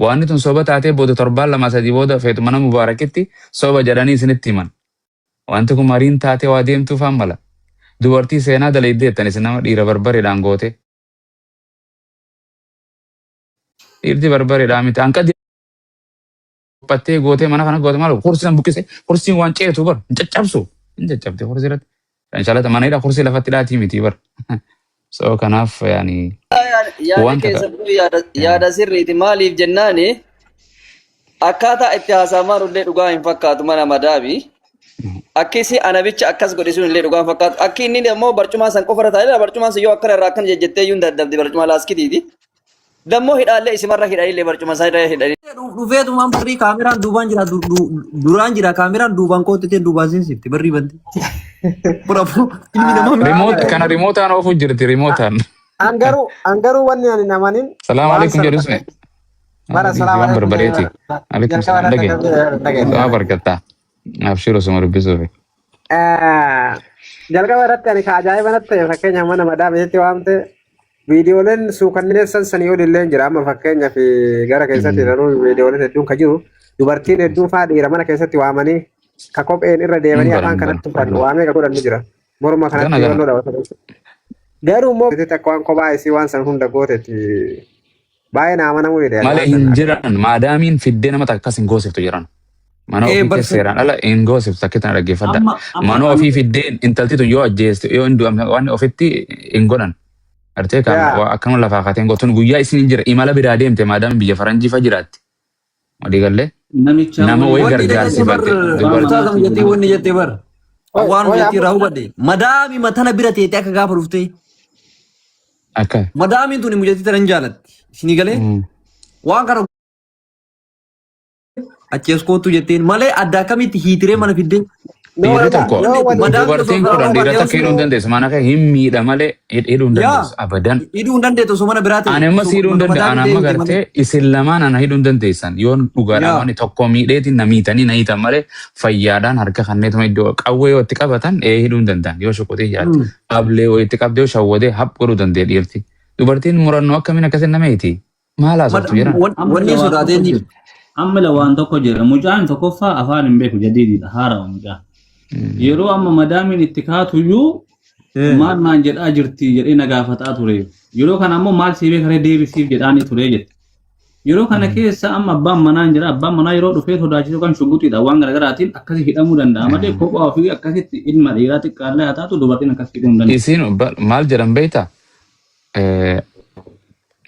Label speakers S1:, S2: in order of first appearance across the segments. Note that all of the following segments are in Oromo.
S1: Waan tun soba taatee booda torbaan lama sadii booda feetu mana mubaarakitti soba jedhanii isinitti himan. Wanti kun mariin taatee waa deemtuufaan mala. Dubartii seenaa dalayddeettan isin nama dhiira barbareedhaan goote. Dhiirti barbareedhaan miti hanqa uffattee gootee mana kana goote maal kursiin buqqise kursiin waan ceetu bar hin caccabsu hin caccabte kursii irratti. Inshallah mana hidhaa kursii lafatti dhaatii miti bar. So kanaaf yaani
S2: yaada keessattuu yaada sirriiti maaliif jennaani akkaataa itti haasa'amaan illee dhugaa hin fakkaatu mana madaabi. Akkisi anabicha akkas godhisuun illee dhugaa hin fakkaatu. Akki inni immoo barcumaa san qofa irra taa'ee barcumaan sun yoo akkana irraa akkan jejjettee iyyuu hin daddabdi barcumaa laaskitiiti. Dammoo hidhaallee isimarra hidhaallee barcuma isaa irra hidhaallee.
S3: Dhufeetu waan barrii kaameraan duubaan jira duraan jira kaameraan duubaan koottee duubaan seensifti barrii banti. Purafu ilmi namaa
S1: remote kana remotaan ofu jirti remotaan.
S4: Angaru wanni ani namanin.
S1: Salaam alaikum jedhusne.
S4: Bara salaam alaikum.
S1: Barbareeti. Alaikum salaam dage. Doa barkata. Abshiru suma rubbisuufi.
S4: Jalqaba irratti ani ka ajaa'ibanatti ta'e fakkeenya mana madaabeetti waamte viidiyooleen suukanneessan sanii olillee jira amma fakkeenyaaf gara keessatti daruu viidiyooleen hedduun ka jiru dubartiin hedduun fa'aa dhiira mana keessatti waamanii ka kopheen irra deemanii afaan kanatti uffannu waamee ka godhan ni jira morma kanatti yoo dhawwatan. Garuu immoo akka waan kophaa isii waan san hunda gootetti baay'ee nama namuu ni dheeraa.
S1: Malee hin jiran maadaamiin fiddee nama takkas hin goosiftu jiran. Mana ofii seeraan ala hin goosiftu akka tana dhaggeeffadha. Mana ofii fiddeen intalti tun yoo ajjeeste yoo hin du'amne waan ofitti hin godhan. Artee kan akkuma lafaa kateen gootun guyyaa isin hin jira imala biraa deemte maadaamiin biyya faranjii fa jiraatti. Walii gallee nama wayii gargaarsi batte.
S3: Wanni wanni jettee bar. Waan jettee raahuu badde. Madaami matana bira teete akka gaafa dhuftee.
S1: Akka.
S3: Madaamiin tuni mujatii taran jaalatti. Isinii galee waan kana achees kootu jetteen malee adda akkamitti hiitiree mana fiddee.
S1: Dhiirri tokko dubartiin kudhan dhiira takka hidhuu hin dandeessu mana akka hin miidha malee hidhuu hin dandeessu abadan.
S3: Hidhuu hin dandeessu osoo mana biraa ta'e.
S1: Ani ammas hidhuu hin dandeessu ani amma gartee isin lamaan ana hidhuu hin dandeessan yoon dhugaadhaan waan tokko miidheetiin na miitanii na hiitan malee fayyaadhaan harka kanneetuma iddoo qawwee yoo itti qabatan hidhuu hin danda'an yoo shukutee yaadde ablee yoo itti qabdee yoo shawwadee hap godhuu danda'e dhiirti. Dubartiin murannoo akkamiin akkasin nama hiiti maal haasoftu jedhan.
S3: Wanni sodaatee
S5: amma la waan tokko jira mucaan tokkoffaa afaan hin beeku jadiididha haarawa mucaa. Yeroo amma madaamiin itti kaatuyyuu maal naan jedhaa jirti jedhee na gaafataa ture. Yeroo kana ammoo maal siibee karee deebisiif jedhaanii ture jette. Yeroo kana keessa amma abbaan manaan jira abbaan manaa yeroo dhufee sodaachisuu kan shugguxiidha waan garaagaraatiin akkasii hidhamuu danda'a malee kophaa ofii akkasitti ilma dhiiraa xiqqaallee haa taatu dubartiin akkas hidhuu hin danda'u.
S1: Isiin maal jedhan beektaa?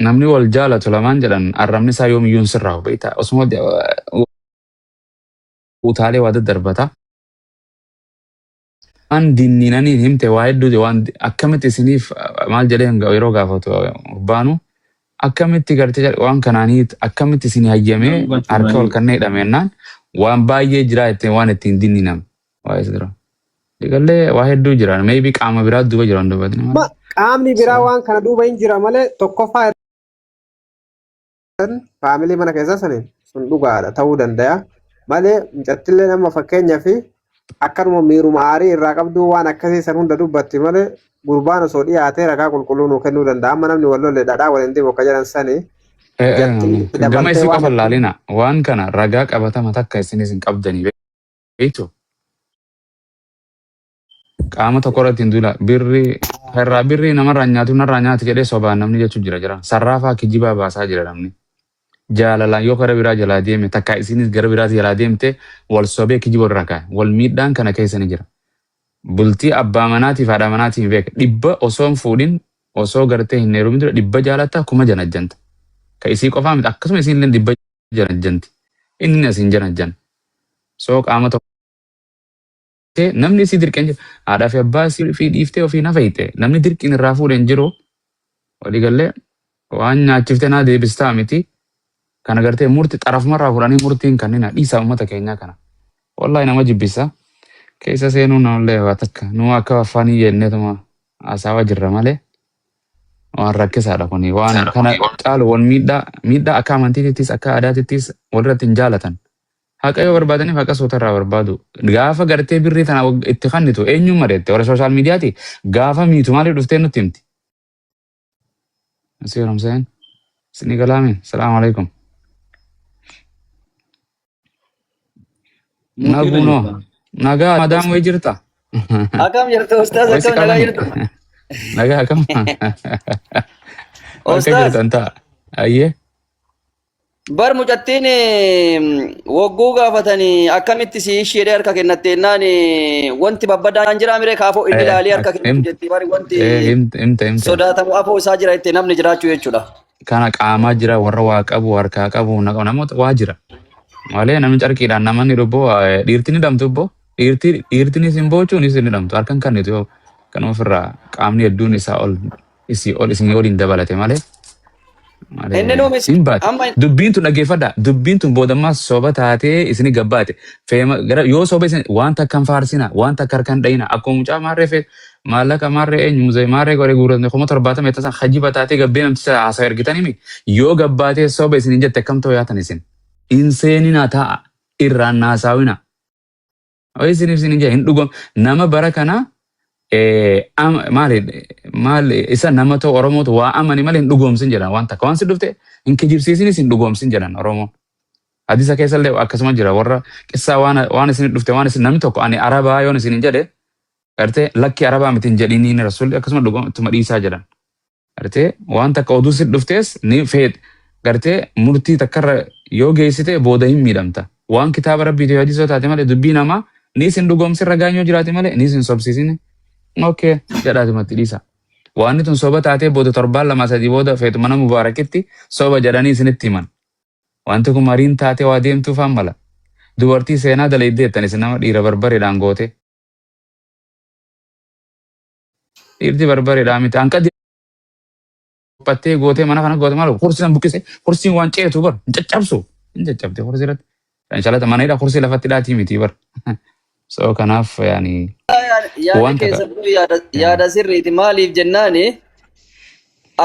S1: Namni wal jaalatu lamaan jedhan arrabni isaa yoomiyyuu sirraa beektaa? Osuma utaalee waa daddarbata. Waan dinniinanii himte waa hedduu waan akkamitti isiniif maal jedhee yeroo gaafatu baanu akkamitti gartee waan kanaanii akkamitti isin hayyamee harka wal kannee hidhamennaan waan baay'ee jira jettee waan ittiin dinniinam waa isa jira. Digallee waa hedduu jira maybe qaama biraa duuba jira hundubatin.
S4: Qaamni biraa waan kana duuba hin jira malee tokkoffaa faamilii mana keessa saniin sun dhugaadha ta'uu danda'a malee mucattillee nama fakkeenyaaf akkanuma miiruma aarii irraa qabdu waan akkasii san hunda dubbatti malee gurbaan osoo dhiyaatee ragaa qulqulluu nuu kennuu danda'a amma namni wallolle dhadhaa waliin deemu akka jedhan sani.
S1: Gama isii qofa laalina waan kana ragaa qabatama takka isinis hin qabdanii beektu. Qaama tokko irratti hin duula birrii namarraa nyaatu narraa nyaatu jedhee sobaan namni jechuun jira sarraafaa kijibaa baasaa jira namni. Jaalalaan yoo gara biraa jalaa deeme takka isinis gara biraatti jalaa deemte wal sobee kijiba irra kaa'e wal miidhaan kana keessa ni jira. Bultii abbaa manaatiif haadha manaatiin beeka dhibba osoo hin fuudhin osoo gartee hin heerumin dura dhibba jaalatta kuma janajjanta. Ka isii qofaa miti akkasuma isiin illee dhibba janajjanti. Inni asiin janajjan. Soo qaama tokko namni isii dirqeen jira haadhaa fi abbaa fi dhiiftee ofii nafa hiite namni dirqiin irraa fuudhee hin jiru walii gallee waan nyaachiftee naa deebistaa miti. Kana gartee murtii xarafumarraa fuudhanii murtiin kanneen dhiisaa uummata keenyaa kana. Wallahi nama jibbisa. Keessa seenuu nallee waa takka. Nu akka afaanii jenneetuma haasawaa jirra malee. Waan rakkisaadha kuni. Waan kana caalu wal miidhaa akka amantiittis akka aadaatittis walirratti hin jaalatan. Haqa yoo barbaadaniif haqa sootarraa barbaadu. Gaafa gartee birrii tana itti kannitu eenyuun mareette warra sooshaal miidiyaati gaafa miitu maaliif dhuftee nutti himti. Asii yeroo seen. Sinii galaamin. Salaamu alaikum.
S5: Muutii irra
S1: Naguno.
S5: jirta.
S1: Nagaa madam way jirta.
S2: Akkam jirtu ustaaz
S1: Way si
S2: akkam nagaa
S1: qabani.
S2: jirtu?
S1: Nagaa kam. Bakka
S2: Ustaaz
S1: jirtan ta'a. Ayyee.
S2: bar mucattiin wogguu gaafatanii akkamitti si isheedhee harka kennattennaan wanti babbadaan jira miree kaafoo inni ilaalee harka kennatu jetti bari wanti
S1: Himta.
S2: sodaatamu afoo isaa jira itti namni jiraachuu jechuudha.
S1: Kana qaamaa jira warra waa qabu harkaa qabu namoota waa jira. Malee namni carqiidhaan namanni dhubboo dhiirtiin hidhamtu ubbo dhiirtiin isin boochuun isin hidhamtu harkan kannitu yoo kan ofirraa qaamni hedduun isaa ol isin waliin dabalate malee.
S2: Inni nuumis
S1: Siin baate
S2: amma
S1: dubbiin tun dhaggeeffadha dubbiin tun boodammaa soba taatee isini gabbaate yoo soba isin wanta akkan faarsina wanta akka harkan dhayina akkuma mucaa maarree fe maallaqa maarree eenyu muzee maarree goree guurratne kuma 70 tasaa hajiba taatee gabbee namticha haasaa ergitanimi yoo gabbaatee soba isin jette akkam ta'u yaatan isin inseenina ta'a irraan naasaawina isiniif isin hin dhugom nama bara kana maali isa nama ta'u Oromootu waa amani malee hin dhugoomsin jedhan waan takka waan si dhufte hin kijibsiisinis hin dhugoomsin jedhan Oromoo. Hadiisa keessallee akkasuma jira warra qissaa waan isin dhufte waan isin namni tokko ani arabaa yoon isin jedhe gartee lakki arabaa miti hin jedhiniin rasulli akkasuma dhugoomtuma dhiisaa jedhan. Gartee waan takka oduu si dhuftees ni feet gartee murtii takkarra yoo geessite booda hin miidhamta. Waan kitaaba rabbiitii hadiisoo taate malee dubbii namaa ni isin dhugoomsin ragaan yoo jiraate malee ni isin sobsiisine. Okay, jedhaati matti dhiisa. Waan tun soba taatee booda 7-2 booda feetu mana mubaarakitti soba jedhanii isinitti himan. Wanti kun mariin taatee waa deemtuuf hammala. Dubartii seenaa daleeddeettan isin nama dhiira barbareedhaan goote. Dhiirti barbareedhaan miti. Hanqa dhiphattee gootee mana kana goote maal kursiin buqqise kursiin waan ceetu bar hin caccabsu. Hin caccabte kursii irratti. Shalata mana hidhaa kursii lafatti dhaatii miti bar. So kanaaf yaani
S2: yaada
S1: wanta
S2: keessattuu yaada sirriiti maaliif jennaani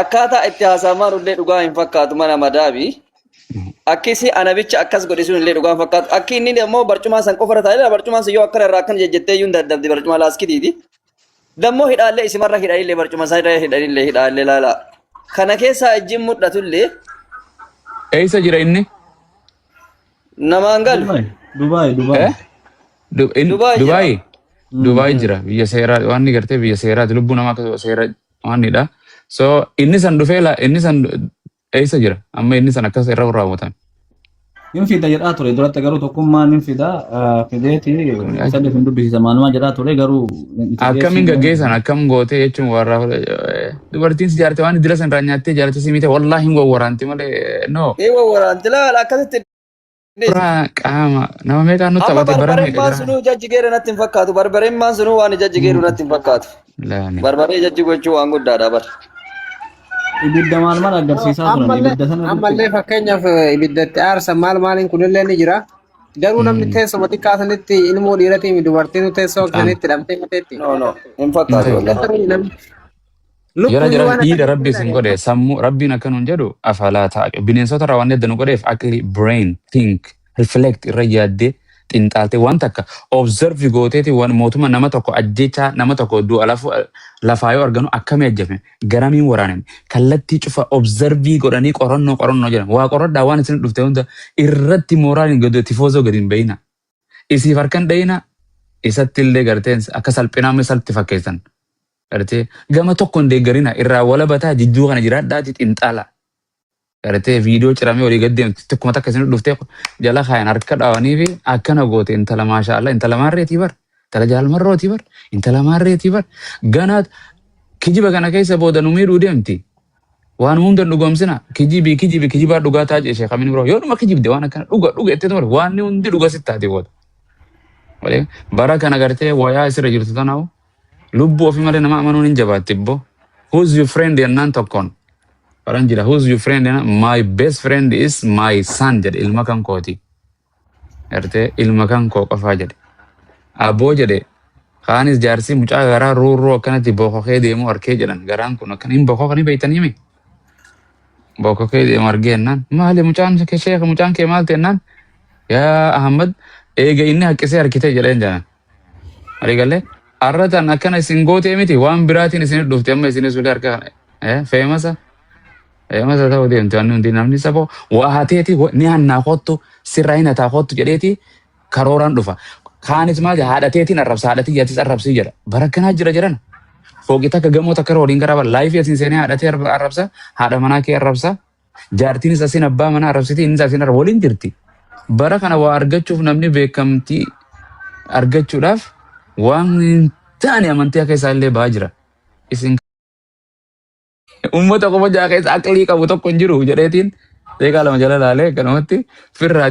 S2: akkaataa itti haasamaan illee dhugaa hin fakkaatu mana madaabi. Akkisi anabicha akkas godhe sun illee dhugaa hin fakkaatu. Akki inni immoo barcumaa san qofa irra taa'ee barcumaan sun yoo akkana irraa akkana jejjettee iyyuu hin daddabde barcumaa laaskitiiti. Dammoo hidhaallee isimarra hidhanillee barcuma isaa irra hidhanillee hidhaallee laala. Kana keessaa ijjiin mul'atullee
S1: eessa jira inni?
S2: namaan galu.
S5: Dubaay.
S1: Dubaay. Dubaay jira biyya seeraa waan ni gartee biyya seeraati lubbuu namaa akka seera waan nidha. So inni san dhufee inni san eessa jira amma inni san akkas irra raawwatan.
S5: Hin fida jedhaa ture duratti garuu tokkummaan hin fida fideeti saddeet hin dubbisiisa maalumaa jedhaa ture garuu.
S1: Akkamiin gaggeessan akkam gootee jechuun warra dubartiin si jaarte waan iddila san irraa nyaattee jaarte si miite wallaahi hin wawwaraanti malee no.
S2: Waraanti laala akkasitti.
S1: Qaama nama meeqaan nutti
S2: Amma
S1: taphate bara
S2: barbareen maan
S1: meeqa
S2: sunuu jajji geeru natti hin fakkaatu. Barbareen maan sunuu waan jajji geeru natti hin fakkaatu.
S1: jira.
S2: Barbaree jajji gochuu waan guddaadha bar.
S5: Ibidda maal agarsiisaa turan ibidda sana
S4: ammallee fakkeenyaaf ibiddatti aarsan maaliin kunillee ni jira. Garuu namni teessuma xiqqaa sanitti ilmoo dhiiratii dubartiin teessoo akkanitti hidhamtee mateetti.
S2: No, hin fakkaatu wallahi.
S1: Jira dhiira rabbi isin godhe sammuu rabbiin akka nuun jedhu afalaa ta'a. Bineensota irraa waan edda nu godheef akli brain think reflect irra yaaddee xinxaaltee waan takka observe gooteeti waan mootummaa nama tokko ajjechaa nama tokko du'a lafaa yoo arganu akkamii ajjafame garamiin waraaname kallattii cufa observe godhanii qorannoo jedhan waa qoradhaa waan isin dhufte hunda irratti mooraalin gadi tifoozoo gadi hin bayina. Isiif harkan dhayina isatti illee garteen akka salphinaamne salphi fakkeessan. Gartee gama tokko hin deeggarina irraa wala bataa jidduu kana jiraadhaati xinxaala. Gartee viidiyoo ciramee olii gaddeemtu tokkuma takka isin dhuftee jala kaayan harka dhaawanii fi akkana goote intala maashaallah intala maarreetii bar intala jaalmarrootii bar intala maarreetii bar ganaat kijiba kana keessa booda nu miidhuu deemti. Waan hunda dhugoomsina kijibaa dhugaa taa'ee ishee kamiin biroo yoo dhuma kijibde waan akkana dhuga itti tumare waan hundi dhuga sittaati booda. Bara kana gartee wayaa isirra jirtu tanaa'u. Lubbu ofii malee nama amanuun hin jabaatti ibbo. Who's your friend yennaan tokkoon. Faran jira who's your friend yennaan my best friend is my son jedhe ilma kan kooti. Gartee ilma kan koo qofaa jedhe. Abboo jedhe kaanis jaarsi mucaa garaa ruurroo akkanatti bookokee deemu arkee jedhan garaan kun akkan hin bookokanii beeytanii mi? Bookokee deemu argee yennaan maali mucaan kee maal ta'ennaan yaa Ahmad eega inni haqqisee harkitee jedheen jedhan. Ariigallee arratan akkana isin gootee miti waan biraatiin isin dhufte amma isin suulee harka feemasa ta'uu deemte waan hundi namni saboo waa hateeti ni hannaa kottu sirraa hin hataa kottu jedheeti karooraan dhufa. Kaanis maal haadhateetiin arrabsa haadhatiyyaattis arrabsii jedha. Bara akkanaa jira jedhan. Fooqii takka gamoo takka irra waliin garaba laayifii asiin seenee haadhatee arrabsa haadha manaa kee arrabsa. Jaartiinis asiin abbaa manaa arrabsiti innis asiin arrabsa waliin jirti. Bara kana waa argachuuf namni beekamtii argachuudhaaf waan hin taane amantii akka isaallee ba'aa jira. Isin uummata qofa jaa keessa aqlii qabu tokko hin jiru jedheetiin seeqaa lama jala laalee kanumatti firraa